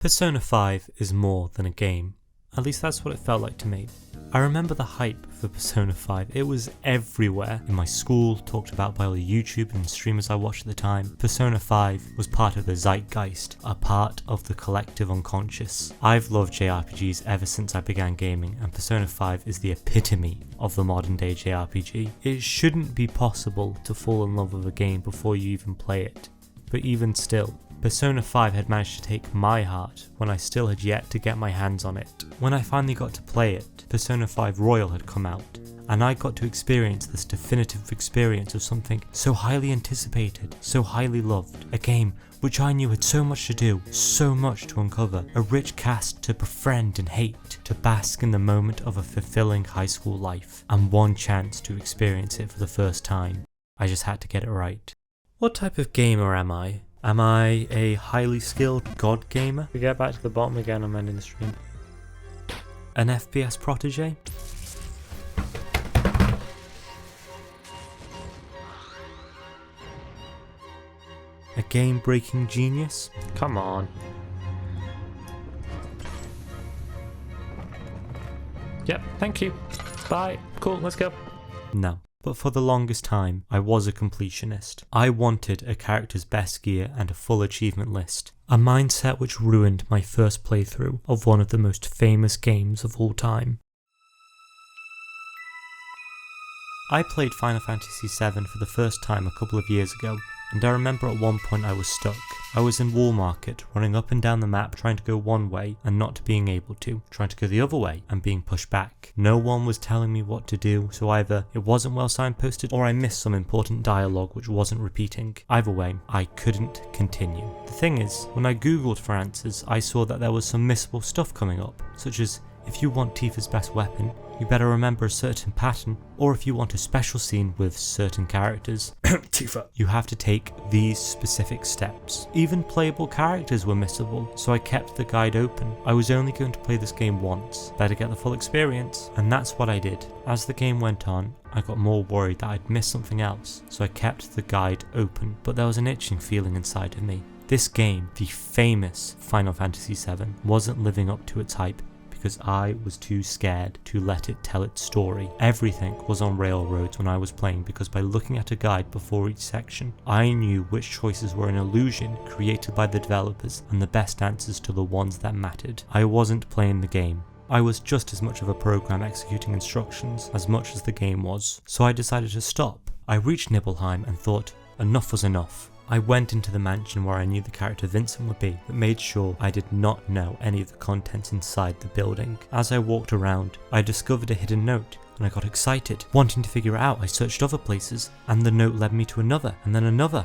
Persona 5 is more than a game. At least that's what it felt like to me. I remember the hype for Persona 5. It was everywhere. In my school, talked about by all the YouTube and streamers I watched at the time. Persona 5 was part of the zeitgeist, a part of the collective unconscious. I've loved JRPGs ever since I began gaming, and Persona 5 is the epitome of the modern day JRPG. It shouldn't be possible to fall in love with a game before you even play it, but even still, Persona 5 had managed to take my heart when I still had yet to get my hands on it. When I finally got to play it, Persona 5 Royal had come out, and I got to experience this definitive experience of something so highly anticipated, so highly loved, a game which I knew had so much to do, so much to uncover, a rich cast to befriend and hate, to bask in the moment of a fulfilling high school life, and one chance to experience it for the first time. I just had to get it right. What type of gamer am I? Am I a highly skilled god gamer? We get back to the bottom again, I'm ending the stream. An FPS protege? A game-breaking genius? Come on. Yep, thank you. Bye. Cool, let's go. No. But for the longest time, I was a completionist. I wanted a character's best gear and a full achievement list. A mindset which ruined my first playthrough of one of the most famous games of all time. I played Final Fantasy VII for the first time a couple of years ago, and I remember at one point I was stuck. I was in Wall Market, running up and down the map trying to go one way and not being able to, trying to go the other way and being pushed back. No one was telling me what to do, so either it wasn't well signposted or I missed some important dialogue which wasn't repeating. Either way, I couldn't continue. The thing is, when I googled for answers, I saw that there was some missable stuff coming up, such as if you want Tifa's best weapon, you better remember a certain pattern, or if you want a special scene with certain characters, Tifa, you have to take these specific steps. Even playable characters were missable, so I kept the guide open. I was only going to play this game once, better get the full experience, and that's what I did. As the game went on, I got more worried that I'd missed something else, so I kept the guide open, but there was an itching feeling inside of me. This game, the famous Final Fantasy VII, wasn't living up to its hype, because I was too scared to let it tell its story. Everything was on railroads when I was playing, because by looking at a guide before each section, I knew which choices were an illusion created by the developers and the best answers to the ones that mattered. I wasn't playing the game. I was just as much of a program executing instructions as much as the game was, so I decided to stop. I reached Nibelheim and thought enough was enough. I went into the mansion where I knew the character Vincent would be, but made sure I did not know any of the contents inside the building. As I walked around, I discovered a hidden note, and I got excited. Wanting to figure it out, I searched other places, and the note led me to another, and then another,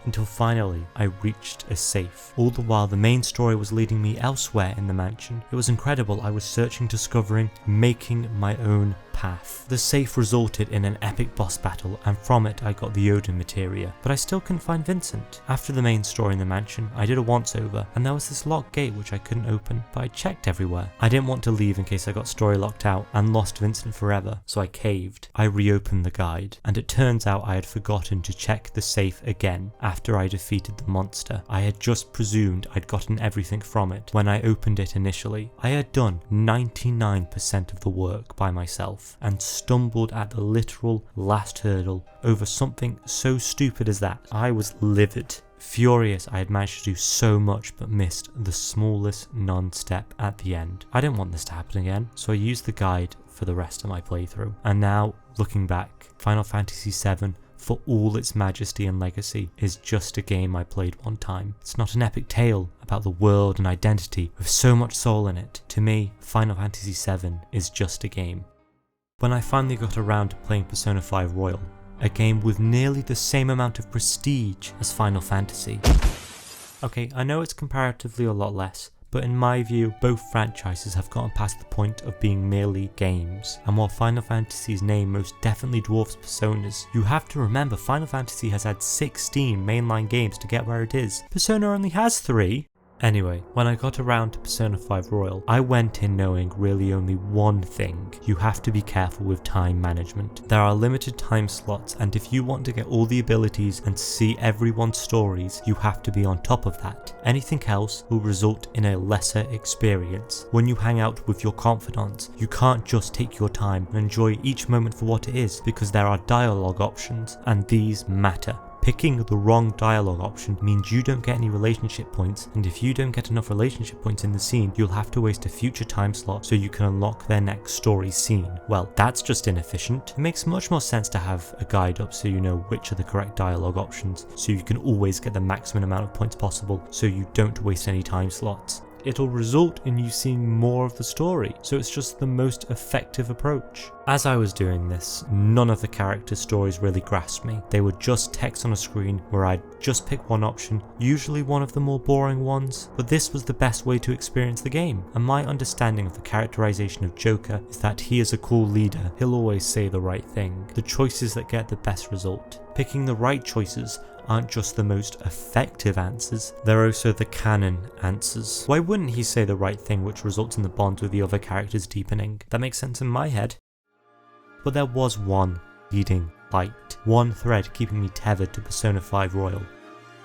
until finally I reached a safe. All the while the main story was leading me elsewhere in the mansion. It was incredible. I was searching, discovering, making my own path. The safe resulted in an epic boss battle, and from it I got the Odin materia, but I still couldn't find Vincent. After the main story in the mansion, I did a once over, and there was this locked gate which I couldn't open, but I checked everywhere. I didn't want to leave in case I got story locked out and lost Vincent forever, so I caved. I reopened the guide, and it turns out I had forgotten to check the safe again after I defeated the monster. I had just presumed I'd gotten everything from it when I opened it initially. I had done 99% of the work by myself, and stumbled at the literal last hurdle over something so stupid as that. I was livid. Furious I had managed to do so much but missed the smallest non-step at the end. I didn't want this to happen again, so I used the guide for the rest of my playthrough. And now, looking back, Final Fantasy VII, for all its majesty and legacy, is just a game I played one time. It's not an epic tale about the world and identity with so much soul in it. To me, Final Fantasy VII is just a game. When I finally got around to playing Persona 5 Royal, a game with nearly the same amount of prestige as Final Fantasy. Okay, I know it's comparatively a lot less, but in my view, both franchises have gotten past the point of being merely games, and while Final Fantasy's name most definitely dwarfs Persona's, you have to remember Final Fantasy has had 16 mainline games to get where it is. Persona only has 3. Anyway, when I got around to Persona 5 Royal, I went in knowing really only one thing. You have to be careful with time management. There are limited time slots, and if you want to get all the abilities and see everyone's stories, you have to be on top of that. Anything else will result in a lesser experience. When you hang out with your confidants, you can't just take your time and enjoy each moment for what it is, because there are dialogue options, and these matter. Picking the wrong dialogue option means you don't get any relationship points, and if you don't get enough relationship points in the scene, you'll have to waste a future time slot so you can unlock their next story scene. Well, that's just inefficient. It makes much more sense to have a guide up so you know which are the correct dialogue options, so you can always get the maximum amount of points possible so you don't waste any time slots. It'll result in you seeing more of the story, so it's just the most effective approach. As I was doing this, none of the characters' stories really grasped me. They were just text on a screen where I'd just pick one option, usually one of the more boring ones, but this was the best way to experience the game, and my understanding of the characterization of Joker is that he is a cool leader. He'll always say the right thing. The choices that get the best result. Picking the right choices aren't just the most effective answers, they're also the canon answers. Why wouldn't he say the right thing which results in the bond with the other characters deepening? That makes sense in my head. But there was one leading light, one thread keeping me tethered to Persona 5 Royal.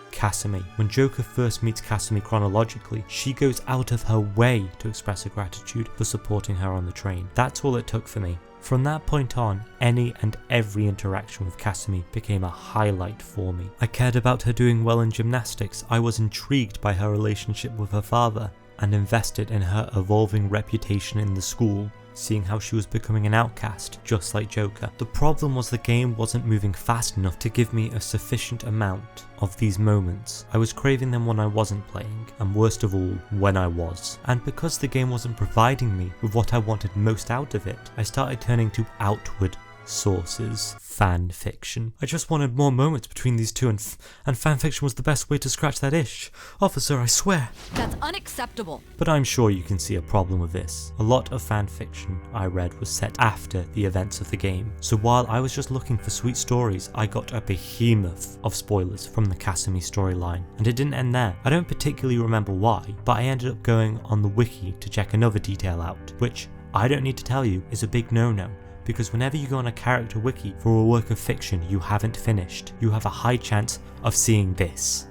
Kasumi. When Joker first meets Kasumi chronologically, she goes out of her way to express her gratitude for supporting her on the train. That's all it took for me. From that point on, any and every interaction with Kasumi became a highlight for me. I cared about her doing well in gymnastics, I was intrigued by her relationship with her father, and invested in her evolving reputation in the school, seeing how she was becoming an outcast, just like Joker. The problem was the game wasn't moving fast enough to give me a sufficient amount of these moments. I was craving them when I wasn't playing, and worst of all, when I was. And because the game wasn't providing me with what I wanted most out of it, I started turning to outward sources. Fan fiction. I just wanted more moments between these two, and fan fiction was the best way to scratch that itch. Officer, I swear. That's unacceptable. But I'm sure you can see a problem with this. A lot of fan fiction I read was set after the events of the game, so while I was just looking for sweet stories, I got a behemoth of spoilers from the Kasumi storyline, and it didn't end there. I don't particularly remember why, but I ended up going on the wiki to check another detail out, which I don't need to tell you is a big no-no. Because whenever you go on a character wiki for a work of fiction you haven't finished, you have a high chance of seeing this.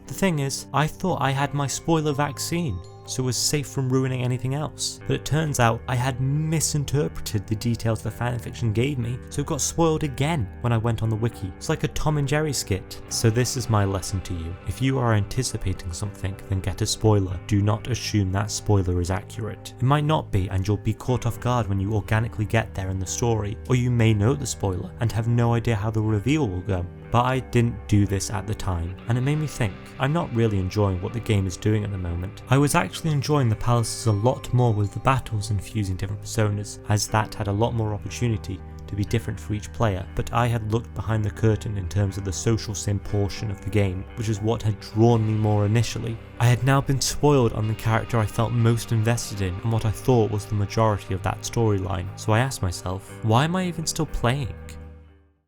The thing is, I thought I had my spoiler vaccine, so was safe from ruining anything else. But it turns out I had misinterpreted the details the fanfiction gave me, so it got spoiled again when I went on the wiki. It's like a Tom and Jerry skit. So this is my lesson to you. If you are anticipating something, then get a spoiler. Do not assume that spoiler is accurate. It might not be, and you'll be caught off guard when you organically get there in the story, or you may know the spoiler and have no idea how the reveal will go. But I didn't do this at the time, and it made me think, I'm not really enjoying what the game is doing at the moment. I was actually enjoying the palaces a lot more with the battles and fusing different personas, as that had a lot more opportunity to be different for each player, but I had looked behind the curtain in terms of the social sim portion of the game, which is what had drawn me more initially. I had now been spoiled on the character I felt most invested in and what I thought was the majority of that storyline, so I asked myself, why am I even still playing?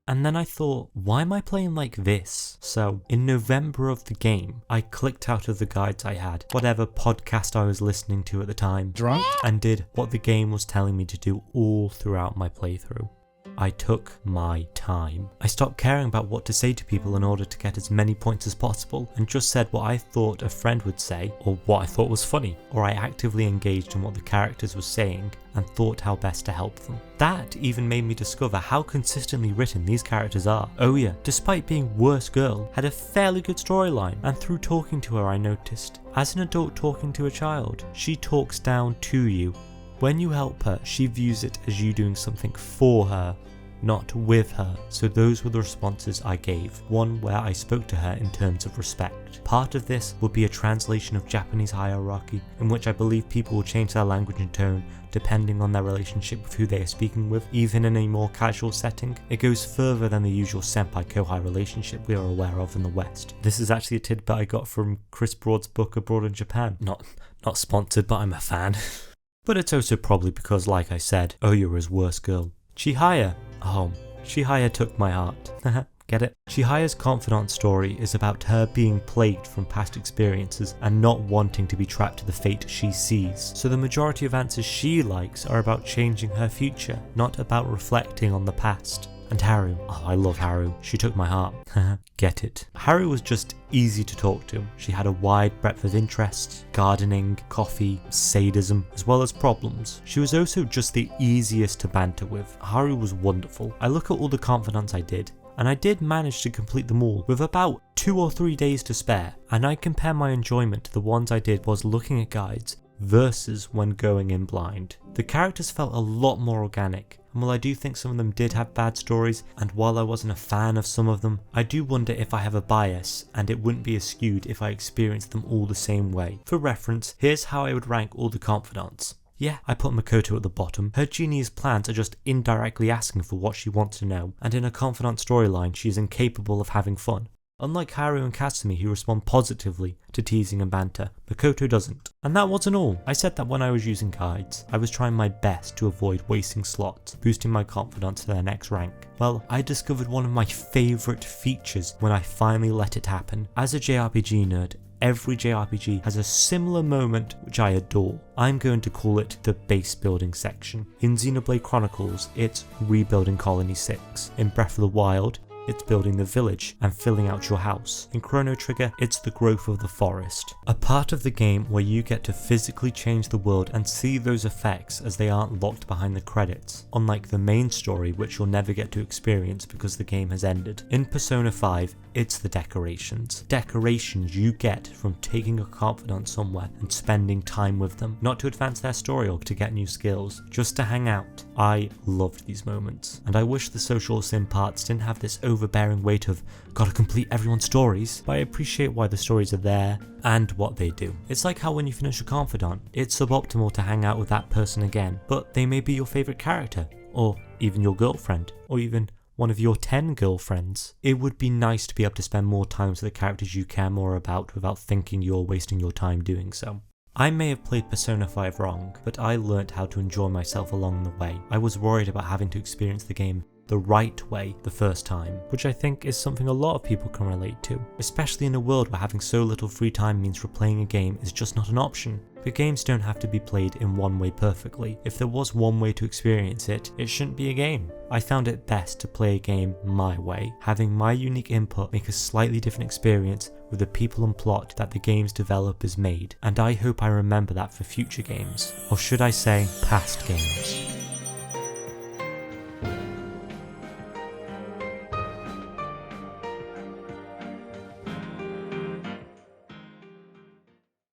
And then I thought, why am I playing like this? So, in November of the game, I clicked out of the guides I had, whatever podcast I was listening to at the time, Drunk? and did what the game was telling me to do all throughout my playthrough. I took my time. I stopped caring about what to say to people in order to get as many points as possible, and just said what I thought a friend would say, or what I thought was funny, or I actively engaged in what the characters were saying and thought how best to help them. That even made me discover how consistently written these characters are. Oya, despite being worst girl, had a fairly good storyline, and through talking to her I noticed, as an adult talking to a child, she talks down to you. When you help her, she views it as you doing something for her, not with her. So those were the responses I gave. One where I spoke to her in terms of respect. Part of this would be a translation of Japanese hierarchy, in which I believe people will change their language and tone depending on their relationship with who they are speaking with, even in a more casual setting. It goes further than the usual senpai-kohai relationship we are aware of in the West. This is actually a tidbit I got from Chris Broad's book Abroad in Japan. Not sponsored, but I'm a fan. But it's also probably because, like I said, Oya is worst girl. Chihaya. Oh, Chihaya took my heart. Get it? Chihiya's confidant story is about her being plagued from past experiences and not wanting to be trapped to the fate she sees. So the majority of answers she likes are about changing her future, not about reflecting on the past. And Haru. Oh, I love Haru. She took my heart. Get it. Haru was just easy to talk to. She had a wide breadth of interests: gardening, coffee, sadism, as well as problems. She was also just the easiest to banter with. Haru was wonderful. I look at all the confidants I did, and I did manage to complete them all with about 2 or 3 days to spare, and I compare my enjoyment to the ones I did whilst looking at guides versus when going in blind. The characters felt a lot more organic, and while I do think some of them did have bad stories, and while I wasn't a fan of some of them, I do wonder if I have a bias and it wouldn't be as skewed if I experienced them all the same way. For reference, here's how I would rank all the confidants. Yeah, I put Makoto at the bottom. Her genius plans are just indirectly asking for what she wants to know, and in a confidant storyline she is incapable of having fun. Unlike Haru and Kasumi, who respond positively to teasing and banter, Makoto doesn't. And that wasn't all. I said that when I was using guides, I was trying my best to avoid wasting slots, boosting my confidence to their next rank. Well, I discovered one of my favourite features when I finally let it happen. As a JRPG nerd, every JRPG has a similar moment which I adore. I'm going to call it the base building section. In Xenoblade Chronicles, it's rebuilding Colony 6. In Breath of the Wild, it's building the village and filling out your house. In Chrono Trigger, it's the growth of the forest. A part of the game where you get to physically change the world and see those effects as they aren't locked behind the credits, unlike the main story which you'll never get to experience because the game has ended. In Persona 5, it's the decorations. Decorations you get from taking a confidant somewhere and spending time with them, not to advance their story or to get new skills, just to hang out. I loved these moments, and I wish the social sim parts didn't have this overbearing weight of gotta complete everyone's stories, but I appreciate why the stories are there and what they do. It's like how when you finish a confidant, it's suboptimal to hang out with that person again, but they may be your favourite character, or even your girlfriend, or even one of your 10 girlfriends. It would be nice to be able to spend more time with the characters you care more about without thinking you're wasting your time doing so. I may have played Persona 5 wrong, but I learnt how to enjoy myself along the way. I was worried about having to experience the game the right way the first time, which I think is something a lot of people can relate to, especially in a world where having so little free time means replaying a game is just not an option. But games don't have to be played in one way perfectly. If there was one way to experience it, it shouldn't be a game. I found it best to play a game my way, having my unique input make a slightly different experience with the people and plot that the game's developers made, and I hope I remember that for future games, or should I say past games.